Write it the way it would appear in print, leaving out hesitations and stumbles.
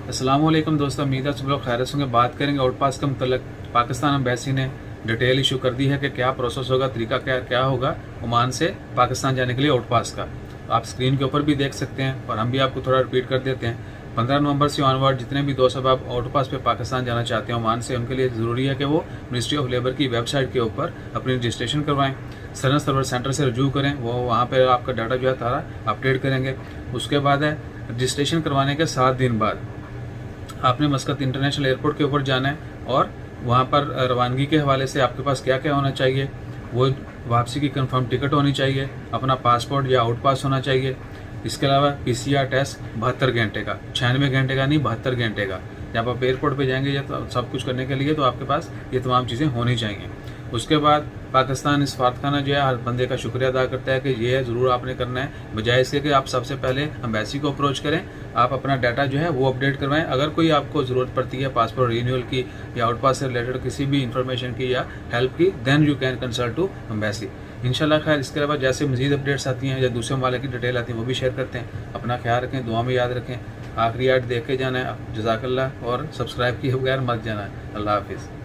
अस्सलामुअलैकुम दोस्तों, उम्मीद है सब लोग खैरियत से होंगे। बात करेंगे आउट पास के मतलब पाकिस्तान एम्बेसी ने डिटेल इशू कर दी है कि क्या प्रोसेस होगा, तरीका क्या क्या होगा ओमान से पाकिस्तान जाने के लिए आउट पास का। आप स्क्रीन के ऊपर भी देख सकते हैं और हम भी आपको थोड़ा रिपीट कर देते हैं। 15 नवंबर से ऑनवर्ड जितने भी दोस्त अब आप आउट पास पे पाकिस्तान जाना चाहते हैं ओमान से, उनके लिए ज़रूरी है कि वो मिनिस्ट्री ऑफ लेबर की वेबसाइट के ऊपर अपनी रजिस्ट्रेशन करवाएं, सर्वर सेंटर से रजू करें, वो वहाँ पर आपका डाटा जो है सारा अपडेट करेंगे। उसके बाद है रजिस्ट्रेशन करवाने के 7 दिन बाद आपने मस्कत इंटरनेशनल एयरपोर्ट के ऊपर जाना है और वहाँ पर रवानगी के हवाले से आपके पास क्या क्या होना चाहिए, वो वापसी की कंफर्म टिकट होनी चाहिए, अपना पासपोर्ट या आउट पास होना चाहिए। इसके अलावा पीसीआर टेस्ट 72 घंटे का, 96 घंटे का नहीं, 72 घंटे का। जब आप एयरपोर्ट पे जाएंगे या तो सब कुछ करने के लिए तो आपके पास ये तमाम चीज़ें होनी चाहिए। उसके बाद पाकिस्तान इस फातखाना जो है हर बंदे का शुक्रिया अदा करता है कि ये ज़रूर आपने करना है, बजाय इसके कि आप सबसे पहले एम्बेसी को अप्रोच करें, आप अपना डाटा जो है वो अपडेट करवाएं। अगर कोई आपको ज़रूरत पड़ती है पासपोर्ट रिन्यूअल की या आउट पास से रिलेटेड किसी भी इंफॉर्मेशन की या हेल्प की, then you can consult to embassy इंशाल्लाह। खैर, इसके अलावा जैसे मजीद अपडेट्स आती हैं या दूसरे मामले की डिटेल आती है वो भी शेयर करते हैं। अपना ख्याल रखें, दुआ में याद रखें। आखिरी ऐड देख के जाना है, जज़ाकल्लाह, और सब्सक्राइब किए बगैर मत जाना है। अल्लाह हाफिज़।